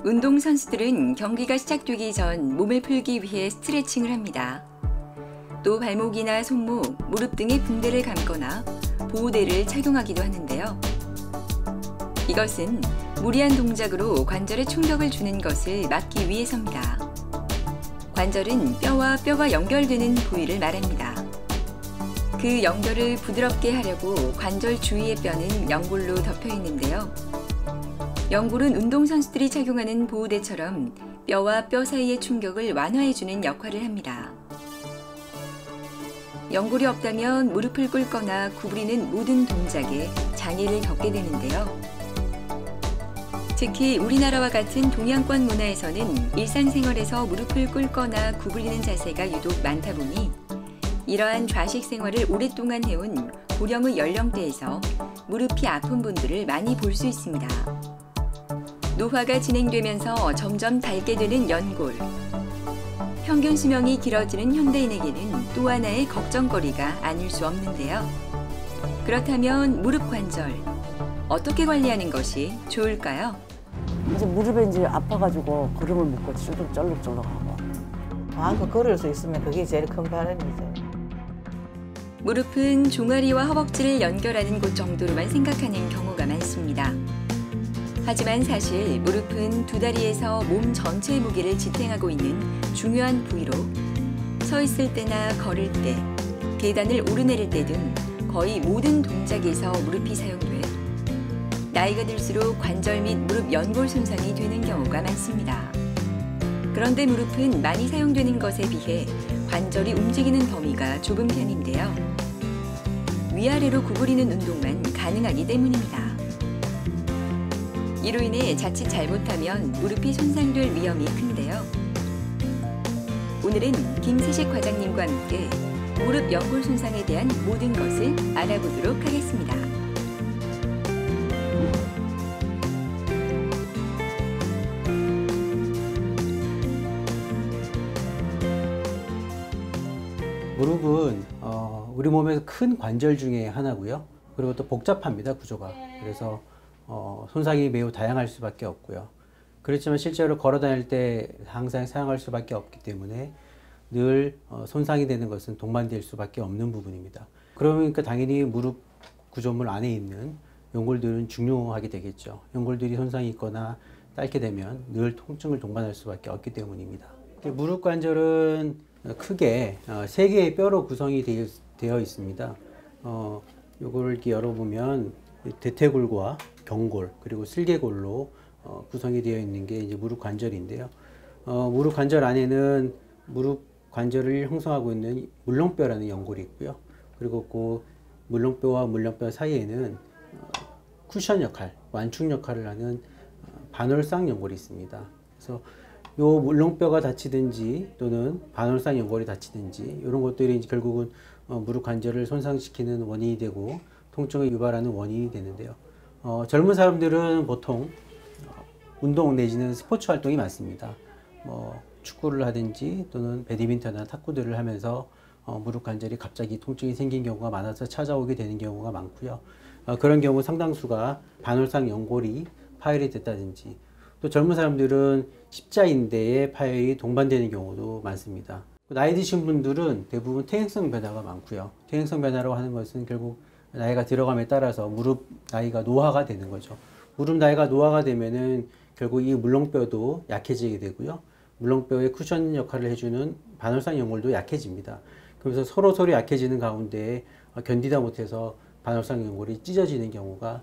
운동선수들은 경기가 시작되기 전 몸을 풀기 위해 스트레칭을 합니다. 또 발목이나 손목, 무릎 등의 붕대를 감거나 보호대를 착용하기도 하는데요. 이것은 무리한 동작으로 관절에 충격을 주는 것을 막기 위해서입니다. 관절은 뼈와 뼈가 연결되는 부위를 말합니다. 그 연결을 부드럽게 하려고 관절 주위의 뼈는 연골로 덮여 있는데요. 연골은 운동선수들이 착용하는 보호대처럼 뼈와 뼈 사이의 충격을 완화해주는 역할을 합니다. 연골이 없다면 무릎을 꿇거나 구부리는 모든 동작에 장애를 겪게 되는데요. 특히 우리나라와 같은 동양권 문화에서는 일상생활에서 무릎을 꿇거나 구부리는 자세가 유독 많다 보니 이러한 좌식 생활을 오랫동안 해온 고령의 연령대에서 무릎이 아픈 분들을 많이 볼 수 있습니다. 노화가 진행되면서 점점 닳게 되는 연골. 평균 수명이 길어지는 현대인에게는 또 하나의 걱정거리가 아닐 수 없는데요. 그렇다면 무릎 관절, 어떻게 관리하는 것이 좋을까요? 이제 무릎에 이제 아파가지고 걸음을 못 걷지, 쩔룩쩔룩하고. 마음껏 걸을 수 있으면 그게 제일 큰 바람이죠. 무릎은 종아리와 허벅지를 연결하는 곳 정도로만 생각하는 경우가 많습니다. 하지만 사실 무릎은 두 다리에서 몸 전체의 무게를 지탱하고 있는 중요한 부위로 서 있을 때나 걸을 때, 계단을 오르내릴 때 등 거의 모든 동작에서 무릎이 사용돼 나이가 들수록 관절 및 무릎 연골 손상이 되는 경우가 많습니다. 그런데 무릎은 많이 사용되는 것에 비해 관절이 움직이는 범위가 좁은 편인데요. 위아래로 구부리는 운동만 가능하기 때문입니다. 이로 인해 자칫 잘못하면 무릎이 손상될 위험이 큰데요. 오늘은 김세식 과장님과 함께 무릎 연골 손상에 대한 모든 것을 알아보도록 하겠습니다. 무릎은 우리 몸에서 큰 관절 중에 하나고요. 그리고 또 복잡합니다, 구조가. 그래서 손상이 매우 다양할 수밖에 없고요. 그렇지만 실제로 걸어 다닐 때 항상 사용할 수밖에 없기 때문에 늘 손상이 되는 것은 동반될 수밖에 없는 부분입니다. 그러니까 당연히 무릎 구조물 안에 있는 연골들은 중요하게 되겠죠. 연골들이 손상이 있거나 닳게 되면 늘 통증을 동반할 수밖에 없기 때문입니다. 무릎 관절은 크게 3개의 뼈로 구성이 되어 있습니다. 요거를 이렇게 열어보면 대퇴골과 경골 그리고 슬개골로 구성이 되어 있는 게 이제 무릎 관절인데요. 무릎 관절 안에는 무릎 관절을 형성하고 있는 물렁뼈라는 연골이 있고요. 그리고 그 물렁뼈와 물렁뼈 사이에는 쿠션 역할, 완충 역할을 하는 반월상 연골이 있습니다. 그래서 요 물렁뼈가 다치든지 또는 반월상 연골이 다치든지 이런 것들이 이제 결국은 무릎 관절을 손상시키는 원인이 되고 통증을 유발하는 원인이 되는데요. 젊은 사람들은 보통 운동 내지는 스포츠 활동이 많습니다. 축구를 하든지 또는 배드민턴이나 탁구들을 하면서 무릎 관절이 갑자기 통증이 생긴 경우가 많아서 찾아오게 되는 경우가 많고요. 그런 경우 상당수가 반월상 연골이 파열이 됐다든지 또 젊은 사람들은 십자인대에 파열이 동반되는 경우도 많습니다. 나이 드신 분들은 대부분 퇴행성 변화가 많고요. 퇴행성 변화라고 하는 것은 결국 나이가 들어감에 따라서 무릎 나이가 노화가 되는 거죠. 무릎 나이가 노화가 되면은 결국 이 물렁뼈도 약해지게 되고요. 물렁뼈의 쿠션 역할을 해주는 반월상 연골도 약해집니다. 그래서 서로 약해지는 가운데 견디다 못해서 반월상 연골이 찢어지는 경우가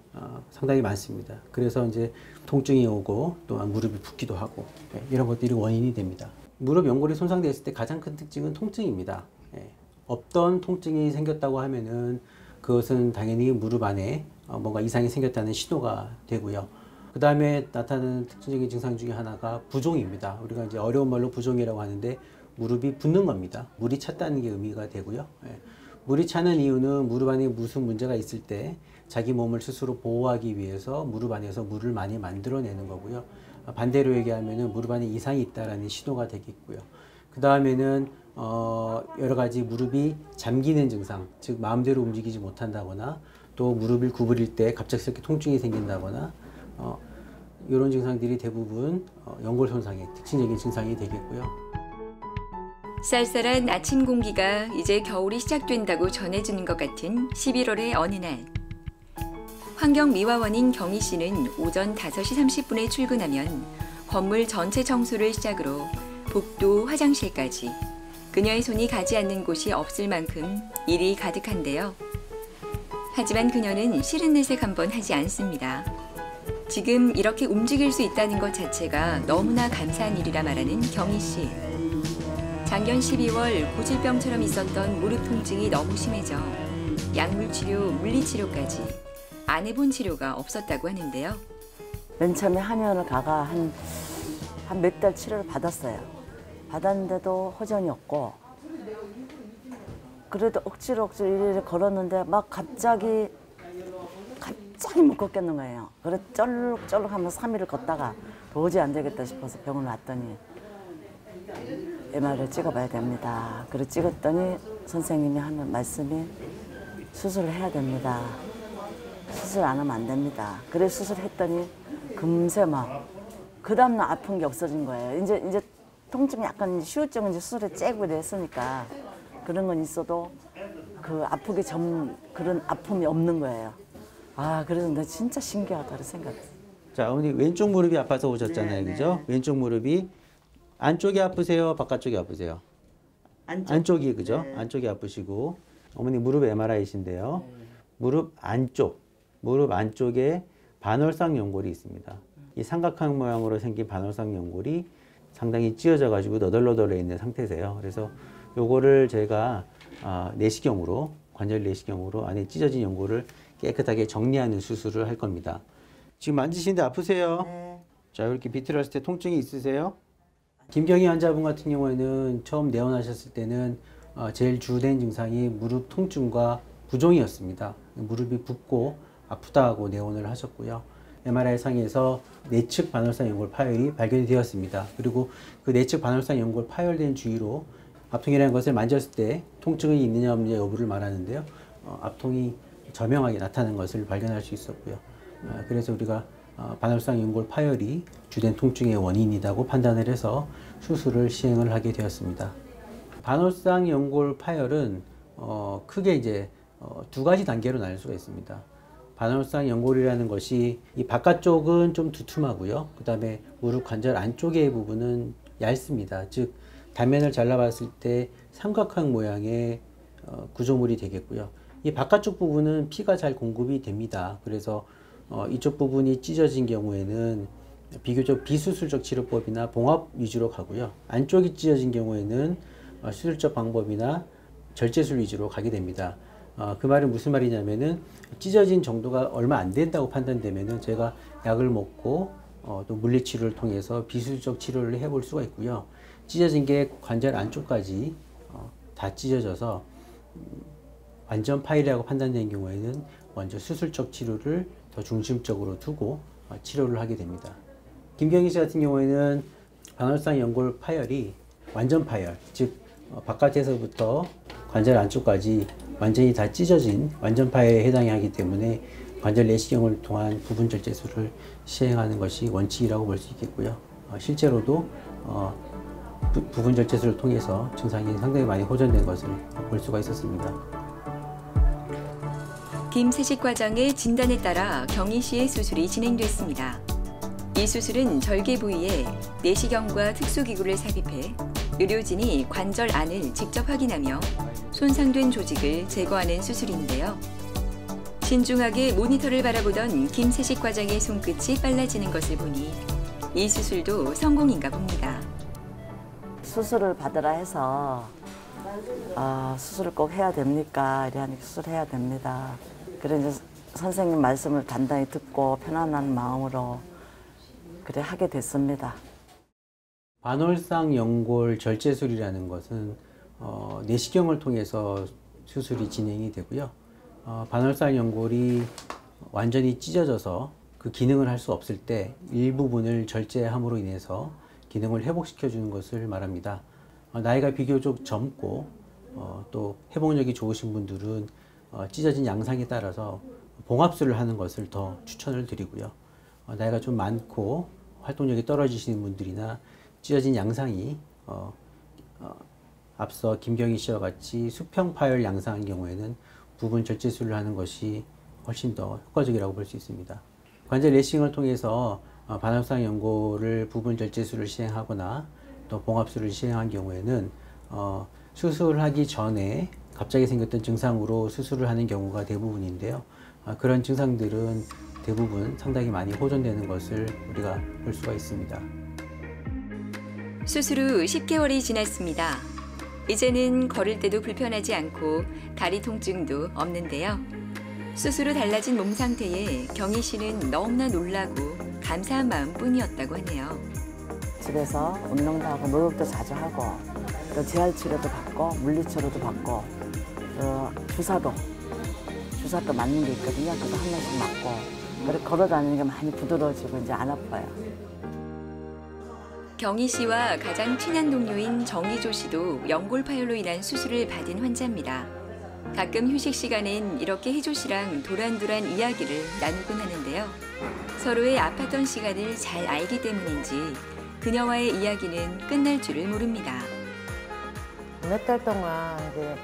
상당히 많습니다. 그래서 이제 통증이 오고 또한 무릎이 붓기도 하고 이런 것들이 원인이 됩니다. 무릎 연골이 손상됐을 때 가장 큰 특징은 통증입니다. 없던 통증이 생겼다고 하면은 그것은 당연히 무릎 안에 뭔가 이상이 생겼다는 신호가 되고요. 그 다음에 나타나는 특징적인 증상 중에 하나가 부종입니다. 우리가 이제 어려운 말로 부종이라고 하는데 무릎이 붓는 겁니다. 물이 찼다는 게 의미가 되고요. 물이 차는 이유는 무릎 안에 무슨 문제가 있을 때 자기 몸을 스스로 보호하기 위해서 무릎 안에서 물을 많이 만들어내는 거고요. 반대로 얘기하면 무릎 안에 이상이 있다는 신호가 되겠고요. 그 다음에는 여러 가지 무릎이 잠기는 증상, 즉 마음대로 움직이지 못한다거나 또 무릎을 구부릴 때 갑작스럽게 통증이 생긴다거나 이런 증상들이 대부분 연골 손상의 특징적인 증상이 되겠고요. 쌀쌀한 아침 공기가 이제 겨울이 시작된다고 전해주는 것 같은 11월의 어느 날. 환경미화원인 경희 씨는 오전 5시 30분에 출근하면 건물 전체 청소를 시작으로 복도, 화장실까지 그녀의 손이 가지 않는 곳이 없을 만큼 일이 가득한데요. 하지만 그녀는 싫은 내색 한번 하지 않습니다. 지금 이렇게 움직일 수 있다는 것 자체가 너무나 감사한 일이라 말하는 경희 씨. 작년 12월 고질병처럼 있었던 무릎 통증이 너무 심해져 약물치료, 물리치료까지 안 해본 치료가 없었다고 하는데요. 맨 처음에 한의원을 가가 한 몇 달 치료를 받았어요. 받았는데도 호전이 없고 그래도 억지로 이리저리 걸었는데 막 갑자기 못 걷겠는 거예요. 그래 쩔룩쩔룩 하면서 3일을 걷다가 도저히 안 되겠다 싶어서 병원 왔더니 MR을 찍어봐야 됩니다. 그래 찍었더니 선생님이 하는 말씀이 수술을 해야 됩니다. 수술 안 하면 안 됩니다. 그래 수술했더니 금세 막 그 다음날 아픈 게 없어진 거예요. 이제 통증이 약간 휴증은 이제 수술에 째고 이랬으니까 그런 건 있어도 그 아프기 전 그런 아픔이 없는 거예요. 아 그래서 나 진짜 신기하다고 생각했어요. 자, 어머니 왼쪽 무릎이 아파서 오셨잖아요, 그죠? 왼쪽 무릎이 안쪽이 아프세요, 바깥쪽이 아프세요? 안쪽이 그죠? 네. 안쪽이 아프시고 어머니 무릎 MRI이신데요. 무릎 안쪽에 반월상 연골이 있습니다. 이 삼각형 모양으로 생긴 반월상 연골이 상당히 찢어져 가지고 너덜너덜해 있는 상태세요. 그래서 요거를 제가 내시경으로 관절 내시경으로 안에 찢어진 연골을 깨끗하게 정리하는 수술을 할 겁니다. 지금 만지시는데 아프세요? 네. 자, 이렇게 비틀었을 때 통증이 있으세요? 김경희 환자분 같은 경우에는 처음 내원하셨을 때는 제일 주된 증상이 무릎 통증과 부종이었습니다. 무릎이 붓고 아프다 하고 내원을 하셨고요. MRI 상에서 내측 반월상 연골 파열이 발견이 되었습니다. 그리고 그 내측 반월상 연골 파열된 주위로 압통이라는 것을 만졌을 때 통증이 있느냐 없느냐 여부를 말하는데요. 압통이 저명하게 나타나는 것을 발견할 수 있었고요. 그래서 우리가 반월상 연골 파열이 주된 통증의 원인이라고 판단을 해서 수술을 시행을 하게 되었습니다. 반월상 연골 파열은 크게 이제 두 가지 단계로 나눌 수가 있습니다. 반월상 연골이라는 것이 이 바깥쪽은 좀 두툼하고요. 그 다음에 무릎 관절 안쪽의 부분은 얇습니다. 즉 단면을 잘라봤을 때 삼각형 모양의 구조물이 되겠고요. 이 바깥쪽 부분은 피가 잘 공급이 됩니다. 그래서 이쪽 부분이 찢어진 경우에는 비교적 비수술적 치료법이나 봉합 위주로 가고요. 안쪽이 찢어진 경우에는 수술적 방법이나 절제술 위주로 가게 됩니다. 그 말은 무슨 말이냐면은 찢어진 정도가 얼마 안 된다고 판단되면은 제가 약을 먹고 또 물리치료를 통해서 비수술적 치료를 해볼 수가 있고요. 찢어진 게 관절 안쪽까지 다 찢어져서 완전 파열이라고 판단된 경우에는 먼저 수술적 치료를 더 중심적으로 두고 치료를 하게 됩니다. 김경희 씨 같은 경우에는 반월상 연골 파열이 완전 파열, 즉 바깥에서부터 관절 안쪽까지 완전히 다 찢어진 완전 파열에 해당이 하기 때문에 관절 내시경을 통한 부분 절제술을 시행하는 것이 원칙이라고 볼 수 있겠고요. 실제로도 부분 절제술을 통해서 증상이 상당히 많이 호전된 것을 볼 수가 있었습니다. 김세식 과장의 진단에 따라 경희 씨의 수술이 진행됐습니다. 이 수술은 절개 부위에 내시경과 특수기구를 삽입해 의료진이 관절 안을 직접 확인하며 손상된 조직을 제거하는 수술인데요. 신중하게 모니터를 바라보던 김세식 과장의 손끝이 빨라지는 것을 보니 이 수술도 성공인가 봅니다. 수술을 받으라 해서 수술을 꼭 해야 됩니까? 이러니까 수술해야 됩니다. 그래 이제 선생님 말씀을 단단히 듣고 편안한 마음으로 그래 하게 됐습니다. 반월상 연골 절제술이라는 것은 내시경을 통해서 수술이 진행이 되고요. 반월상 연골이 완전히 찢어져서 그 기능을 할 수 없을 때 일부분을 절제함으로 인해서 기능을 회복시켜 주는 것을 말합니다. 나이가 비교적 젊고 또 회복력이 좋으신 분들은 찢어진 양상에 따라서 봉합술을 하는 것을 더 추천을 드리고요. 나이가 좀 많고 활동력이 떨어지시는 분들이나 찢어진 양상이 앞서 김경희 씨와 같이 수평 파열 양상인 경우에는 부분 절제술을 하는 것이 훨씬 더 효과적이라고 볼 수 있습니다. 관절 레싱을 통해서 반합상 연골을 부분 절제술을 시행하거나 또 봉합술을 시행한 경우에는 수술하기 전에 갑자기 생겼던 증상으로 수술을 하는 경우가 대부분인데요. 그런 증상들은 대부분 상당히 많이 호전되는 것을 우리가 볼 수가 있습니다. 수술 후 10개월이 지났습니다. 이제는 걸을 때도 불편하지 않고 다리 통증도 없는데요. 수술 후 달라진 몸 상태에 경희 씨는 너무나 놀라고 감사한 마음뿐이었다고 하네요. 집에서 운동도 하고 목욕도 자주 하고 또 재활 치료도 받고 물리치료도 받고 주사도 맞는 게 있거든요. 그거 한 번씩 맞고 그렇게 걸어 다니는 게 많이 부드러워지고 이제 안 아파요. 경희 씨와 가장 친한 동료인 정희조 씨도 연골 파열로 인한 수술을 받은 환자입니다. 가끔 휴식 시간엔 이렇게 희조 씨랑 도란도란 이야기를 나누곤 하는데요. 서로의 아팠던 시간을 잘 알기 때문인지 그녀와의 이야기는 끝날 줄을 모릅니다. 몇 달 동안 이제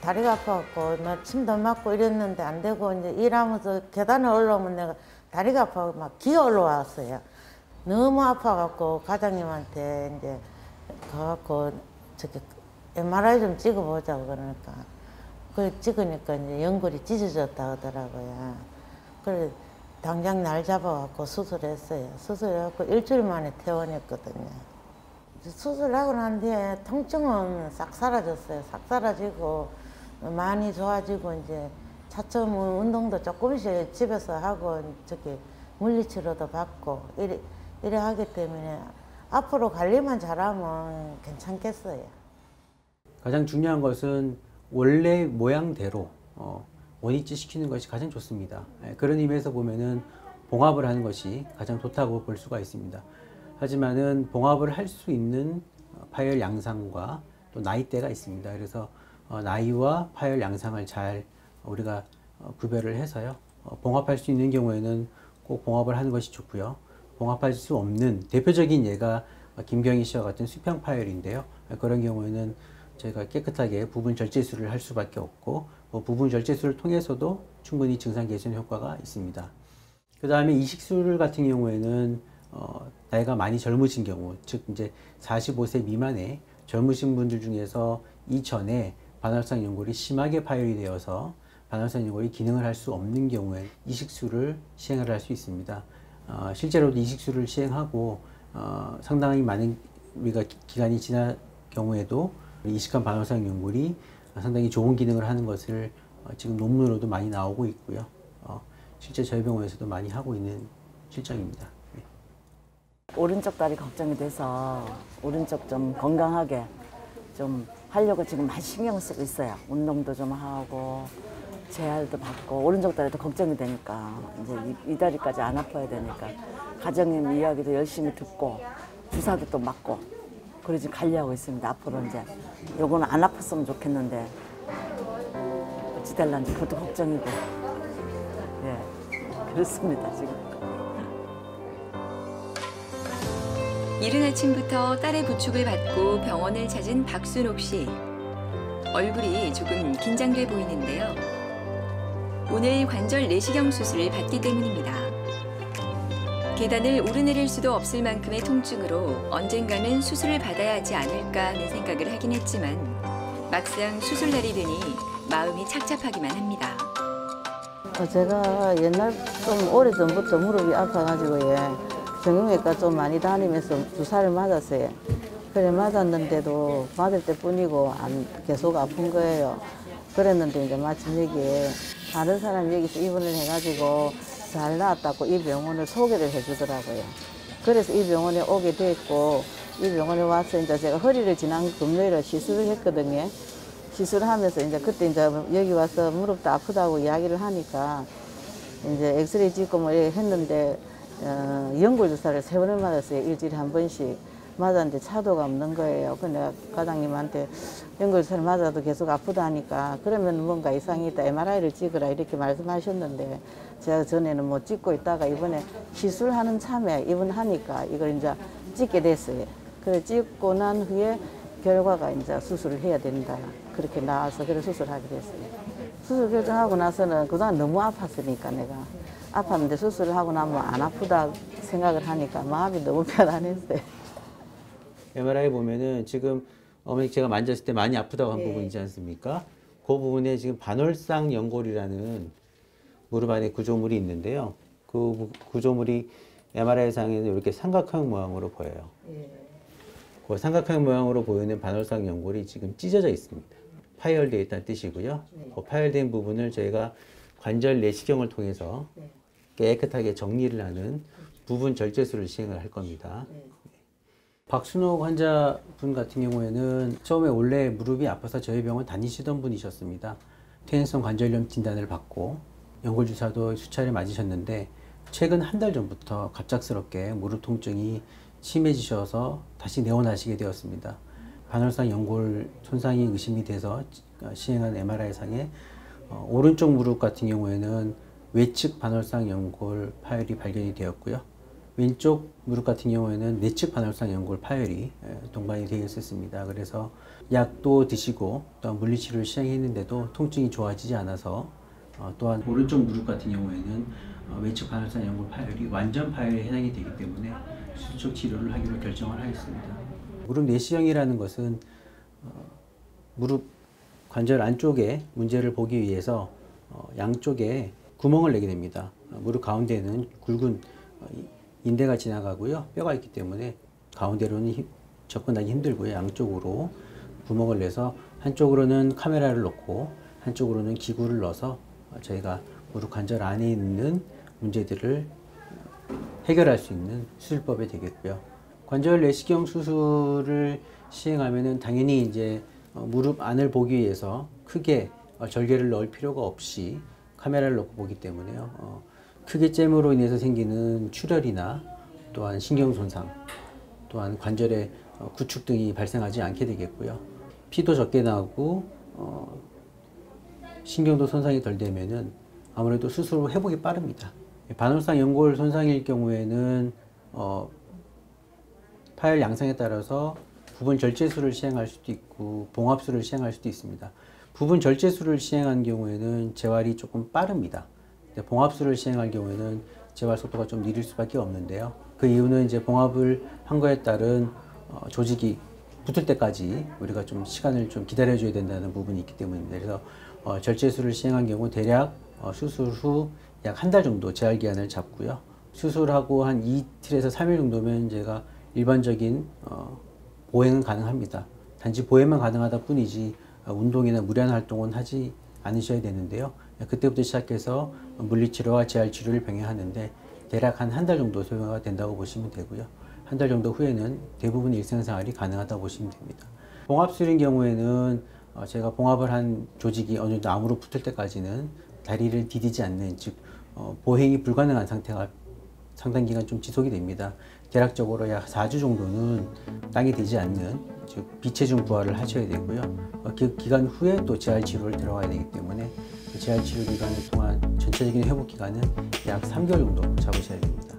다리가 아파갖고 막 침도 맞고 이랬는데 안 되고 이제 일하면서 계단에 올라오면 내가 다리가 아파서 막 기어 올라왔어요. 너무 아파갖고 과장님한테 이제 가갖고 저기 MRI 좀 찍어보자고 그러니까 그래 찍으니까 이제 연골이 찢어졌다 하더라고요. 그래 당장 날 잡아갖고 수술했어요. 수술해갖고 일주일 만에 퇴원했거든요. 수술하고 난 뒤에 통증은 싹 사라졌어요. 싹 사라지고 많이 좋아지고 이제 차츰 운동도 조금씩 집에서 하고 저기 물리치료도 받고 이래 하기 때문에 앞으로 관리만 잘하면 괜찮겠어요. 가장 중요한 것은 원래 모양대로 원위치 시키는 것이 가장 좋습니다. 그런 의미에서 보면은 봉합을 하는 것이 가장 좋다고 볼 수가 있습니다. 하지만은 봉합을 할 수 있는 파열 양상과 또 나이대가 있습니다. 그래서 나이와 파열 양상을 잘 우리가 구별을 해서요. 봉합할 수 있는 경우에는 꼭 봉합을 하는 것이 좋고요. 봉합할 수 없는 대표적인 예가 김경희 씨와 같은 수평 파열인데요. 그런 경우에는 저희가 깨끗하게 부분 절제술을 할 수밖에 없고 부분 절제술을 통해서도 충분히 증상 개선 효과가 있습니다. 그 다음에 이식술 같은 경우에는 나이가 많이 젊으신 경우, 즉 이제 45세 미만의 젊으신 분들 중에서 이전에 반합상 연골이 심하게 파열이 되어서 반합상 연골이 기능을 할 수 없는 경우에 이식술을 시행을 할 수 있습니다. 실제로도 이식술을 시행하고 상당히 많은 우리가 기간이 지난 경우에도 이식한 반합상 연골이 상당히 좋은 기능을 하는 것을 지금 논문으로도 많이 나오고 있고요. 실제 저희 병원에서도 많이 하고 있는 실정입니다. 네. 오른쪽 다리 걱정이 돼서 오른쪽 좀 건강하게 좀 하려고 지금 많이 신경 쓰고 있어요. 운동도 좀 하고 재활도 받고 오른쪽 다리도 걱정이 되니까 이제 이 다리까지 안 아파야 되니까 가정님 이야기도 열심히 듣고 주사도 또 맞고 그래 지금 관리하고 있습니다. 앞으로 이제 요거는 안 아팠으면 좋겠는데 어찌 될란지 그것도 걱정이고 예 그렇습니다 지금. 이른 아침부터 딸의 부축을 받고 병원을 찾은 박순옥 씨. 얼굴이 조금 긴장돼 보이는데요. 오늘 관절 내시경 수술을 받기 때문입니다. 계단을 오르내릴 수도 없을 만큼의 통증으로 언젠가는 수술을 받아야 하지 않을까 하는 생각을 하긴 했지만 막상 수술날이 되니 마음이 착잡하기만 합니다. 제가 옛날 좀 오래전부터 무릎이 아파가지고 정형외과 좀 많이 다니면서 주사를 맞았어요. 그래 맞았는데도 맞을 때뿐이고 계속 아픈 거예요. 그랬는데 이제 마침 여기에 다른 사람이 여기서 입원을 해가지고 잘 나았다고 이 병원을 소개를 해주더라고요. 그래서 이 병원에 오게 됐고 이 병원에 와서 이제 제가 허리를 지난 금요일에 시술을 했거든요. 시술하면서 이제 그때 이제 여기 와서 무릎도 아프다고 이야기를 하니까 이제 엑스레이 찍고 뭐 했는데 연골 주사를 3번을 맞았어요. 일주일에 한 번씩. 맞았는데 차도가 없는 거예요. 그 내가 과장님한테 연골선을 맞아도 계속 아프다 하니까 그러면 뭔가 이상이 있다. MRI를 찍으라 이렇게 말씀하셨는데 제가 전에는 뭐 찍고 있다가 이번에 시술하는 참에 입원하니까 이걸 이제 찍게 됐어요. 그래 찍고 난 후에 결과가 이제 수술을 해야 된다. 그렇게 나와서 그래 수술하게 됐어요. 수술 결정하고 나서는 그동안 너무 아팠으니까 내가 아팠는데 수술을 하고 나면 안 아프다 생각을 하니까 마음이 너무 편안했어요. MRI 보면은 지금 어머니 제가 만졌을 때 많이 아프다고 한 네. 부분 있지 않습니까? 그 부분에 지금 반월상 연골이라는 무릎 안에 구조물이 있는데요. 그 구조물이 MRI상에는 이렇게 삼각형 모양으로 보여요. 그 삼각형 모양으로 보이는 반월상 연골이 지금 찢어져 있습니다. 파열되어 있다는 뜻이고요. 그 파열된 부분을 저희가 관절 내시경을 통해서 깨끗하게 정리를 하는 부분 절제술을 시행을 할 겁니다. 박순옥 환자분 같은 경우에는 처음에 원래 무릎이 아파서 저희 병원 다니시던 분이셨습니다. 퇴행성 관절염 진단을 받고 연골 주사도 수차례 맞으셨는데 최근 한 달 전부터 갑작스럽게 무릎 통증이 심해지셔서 다시 내원하시게 되었습니다. 반월상 연골 손상이 의심이 돼서 시행한 MRI상에 오른쪽 무릎 같은 경우에는 외측 반월상 연골 파열이 발견이 되었고요. 왼쪽 무릎 같은 경우에는 내측 반월상 연골 파열이 동반이 되어 있었습니다. 그래서 약도 드시고 또한 물리치료를 시행했는데도 통증이 좋아지지 않아서 또한 오른쪽 무릎 같은 경우에는 외측 반월상 연골 파열이 완전 파열에 해당이 되기 때문에 수축 치료를 하기로 결정을 하였습니다. 무릎 내시경이라는 것은 무릎 관절 안쪽에 문제를 보기 위해서 양쪽에 구멍을 내게 됩니다. 무릎 가운데는 굵은 인대가 지나가고요. 뼈가 있기 때문에 가운데로는 접근하기 힘들고요. 양쪽으로 구멍을 내서 한쪽으로는 카메라를 놓고 한쪽으로는 기구를 넣어서 저희가 무릎 관절 안에 있는 문제들을 해결할 수 있는 수술법이 되겠고요. 관절 내시경 수술을 시행하면은 당연히 이제 무릎 안을 보기 위해서 크게 절개를 넣을 필요가 없이 카메라를 놓고 보기 때문에요. 크게 잼으로 인해서 생기는 출혈이나 또한 신경 손상, 또한 관절의 구축 등이 발생하지 않게 되겠고요. 피도 적게 나고 신경도 손상이 덜 되면은 아무래도 수술 후 회복이 빠릅니다. 반월상 연골 손상일 경우에는 파열 양상에 따라서 부분 절제술을 시행할 수도 있고 봉합술을 시행할 수도 있습니다. 부분 절제술을 시행한 경우에는 재활이 조금 빠릅니다. 봉합술을 시행할 경우에는 재활 속도가 좀 느릴 수밖에 없는데요. 그 이유는 이제 봉합을 한 거에 따른 조직이 붙을 때까지 우리가 좀 시간을 좀 기다려줘야 된다는 부분이 있기 때문입니다. 그래서 절제술을 시행한 경우 대략 수술 후 약 한 달 정도 재활 기간을 잡고요. 수술하고 한 이틀에서 3일 정도면 제가 일반적인 보행은 가능합니다. 단지 보행만 가능하다 뿐이지 운동이나 무리한 활동은 하지 않으셔야 되는데요. 그때부터 시작해서 물리치료와 재활치료를 병행하는데 대략 한 달 정도 소요가 된다고 보시면 되고요. 한 달 정도 후에는 대부분 일상생활이 가능하다고 보시면 됩니다. 봉합술인 경우에는 제가 봉합을 한 조직이 어느 정도 암으로 붙을 때까지는 다리를 디디지 않는, 즉 보행이 불가능한 상태가 상당 기간 좀 지속이 됩니다. 대략적으로 약 4주 정도는 땅이 되지 않는, 즉 비체중 부활을 하셔야 되고요. 그 기간 후에 또 재활치료를 들어가야 되기 때문에 그 재활치료 기간을 통한 전체적인 회복 기간은 약 3개월 정도 잡으셔야 됩니다.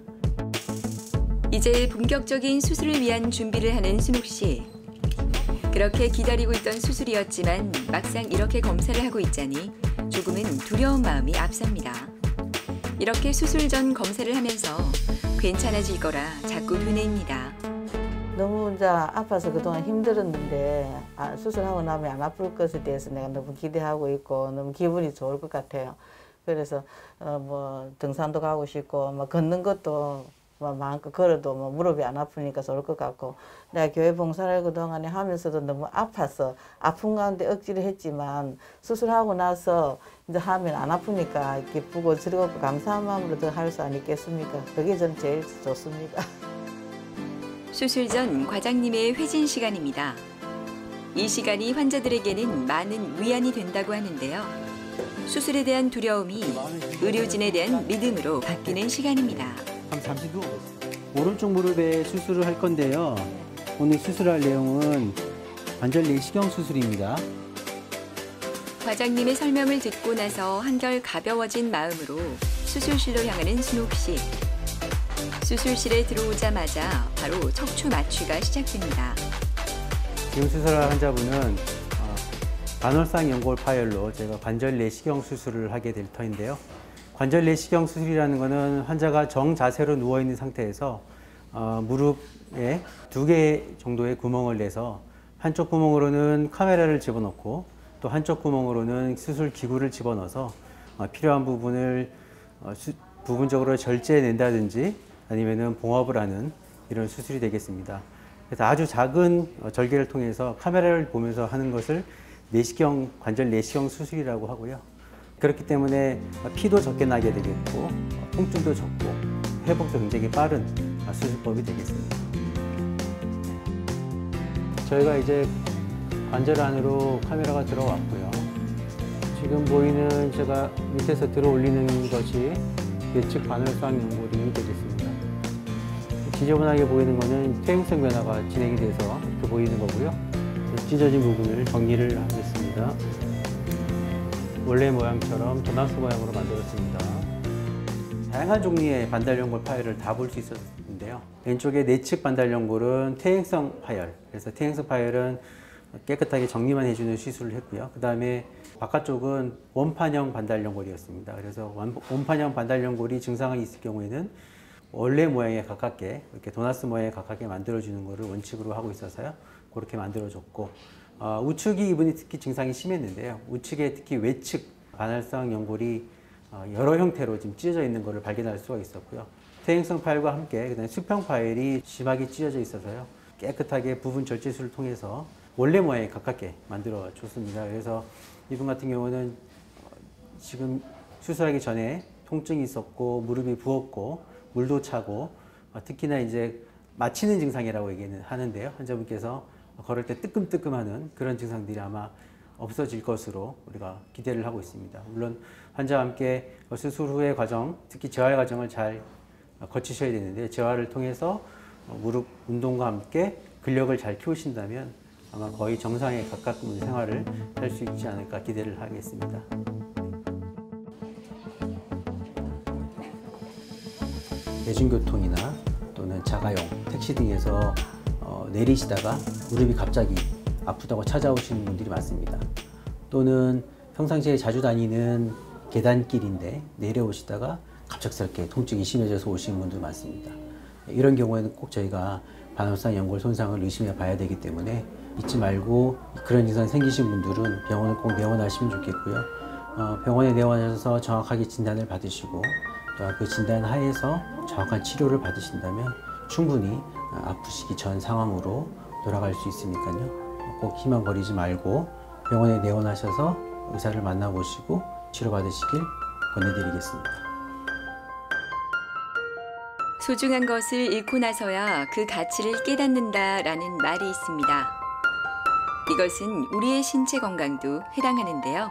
이제 본격적인 수술을 위한 준비를 하는 순옥 씨. 그렇게 기다리고 있던 수술이었지만 막상 이렇게 검사를 하고 있자니 조금은 두려운 마음이 앞섭니다. 이렇게 수술 전 검사를 하면서 괜찮아질 거라 자꾸 되뇌입니다. 너무 이제 아파서 그동안 힘들었는데 수술하고 나면 안 아플 것에 대해서 내가 너무 기대하고 있고 너무 기분이 좋을 것 같아요. 그래서 뭐 등산도 가고 싶고 뭐 걷는 것도 마음껏 걸어도 뭐 무릎이 안 아프니까 좋을 것 같고, 내가 교회 봉사를 그동안에 하면서도 너무 아파서 아픈 가운데 억지를 했지만 수술하고 나서 이제 하면 안 아프니까 기쁘고 즐겁고 감사한 마음으로 더 할 수 아니겠습니까? 그게 전 제일 좋습니다. 수술 전 과장님의 회진 시간입니다. 이 시간이 환자들에게는 많은 위안이 된다고 하는데요. 수술에 대한 두려움이 의료진에 대한 믿음으로 바뀌는 시간입니다. 잠시 누워보세요. 오른쪽 무릎에 수술을 할 건데요. 오늘 수술할 내용은 관절 내시경 수술입니다. 과장님의 설명을 듣고 나서 한결 가벼워진 마음으로 수술실로 향하는 순옥 씨. 수술실에 들어오자마자 바로 척추 마취가 시작됩니다. 지금 수술할 환자분은 반월상 연골 파열로 제가 관절 내시경 수술을 하게 될 터인데요. 관절 내시경 수술이라는 것은 환자가 정자세로 누워 있는 상태에서 무릎에 2개 정도의 구멍을 내서 한쪽 구멍으로는 카메라를 집어넣고 또 한쪽 구멍으로는 수술 기구를 집어넣어서 필요한 부분을 부분적으로 절제해낸다든지 아니면은 봉합을 하는 이런 수술이 되겠습니다. 그래서 아주 작은 절개를 통해서 카메라를 보면서 하는 것을 내시경, 관절 내시경 수술이라고 하고요. 그렇기 때문에 피도 적게 나게 되겠고 통증도 적고 회복도 굉장히 빠른 수술법이 되겠습니다. 저희가 이제 관절 안으로 카메라가 들어왔고요. 지금 보이는 제가 밑에서 들어 올리는 것이 예측 반월상 연골이 되겠습니다. 지저분하게 보이는 것은 퇴행성 변화가 진행이 돼서 이렇게 보이는 거고요. 찢어진 부분을 정리를 하겠습니다. 원래 모양처럼 도나스 모양으로 만들었습니다. 다양한 종류의 반달연골 파열을 다 볼 수 있었는데요. 왼쪽에 내측 반달연골은 퇴행성 파열. 그래서 퇴행성 파열은 깨끗하게 정리만 해주는 시술을 했고요. 그 다음에 바깥쪽은 원판형 반달연골이었습니다. 그래서 원판형 반달연골이 증상이 있을 경우에는 원래 모양에 가깝게 이렇게 도나스 모양에 가깝게 만들어주는 것을 원칙으로 하고 있어서요. 그렇게 만들어줬고 우측이 이분이 특히 증상이 심했는데요. 우측에 특히 외측 반월상 연골이 여러 형태로 지금 찢어져 있는 것을 발견할 수가 있었고요. 퇴행성 파열과 함께 그다음에 수평 파열이 심하게 찢어져 있어서요. 깨끗하게 부분 절제술을 통해서 원래 모양에 가깝게 만들어 줬습니다. 그래서 이분 같은 경우는 지금 수술하기 전에 통증이 있었고 무릎이 부었고 물도 차고 특히나 이제 마취는 증상이라고 얘기는 하는데요. 환자분께서 걸을 때 뜨끔뜨끔하는 그런 증상들이 아마 없어질 것으로 우리가 기대를 하고 있습니다. 물론 환자와 함께 수술 후의 과정, 특히 재활 과정을 잘 거치셔야 되는데 재활을 통해서 무릎 운동과 함께 근력을 잘 키우신다면 아마 거의 정상에 가까운 생활을 할 수 있지 않을까 기대를 하겠습니다. 대중교통이나 또는 자가용, 택시 등에서 내리시다가 무릎이 갑자기 아프다고 찾아오시는 분들이 많습니다. 또는 평상시에 자주 다니는 계단길인데 내려오시다가 갑작스럽게 통증이 심해져서 오시는 분들 많습니다. 이런 경우에는 꼭 저희가 반월상 연골 손상을 의심해 봐야 되기 때문에 잊지 말고 그런 증상 생기신 분들은 병원을 꼭 내원하시면 좋겠고요. 병원에 내원하셔서 정확하게 진단을 받으시고 또 그 진단 하에서 정확한 치료를 받으신다면 충분히 아프시기 전 상황으로 돌아갈 수 있으니까요. 꼭 희망거리지 말고 병원에 내원하셔서 의사를 만나보시고 치료받으시길 권해드리겠습니다. 소중한 것을 잃고 나서야 그 가치를 깨닫는다라는 말이 있습니다. 이것은 우리의 신체 건강도 해당하는데요.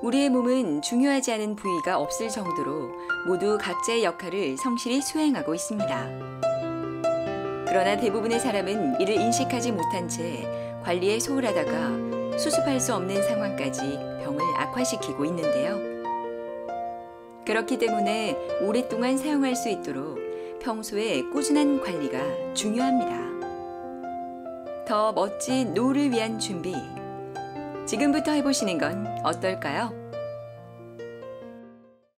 우리의 몸은 중요하지 않은 부위가 없을 정도로 모두 각자의 역할을 성실히 수행하고 있습니다. 그러나 대부분의 사람은 이를 인식하지 못한 채 관리에 소홀하다가 수습할 수 없는 상황까지 병을 악화시키고 있는데요. 그렇기 때문에 오랫동안 사용할 수 있도록 평소에 꾸준한 관리가 중요합니다. 더 멋진 노후를 위한 준비, 지금부터 해보시는 건 어떨까요?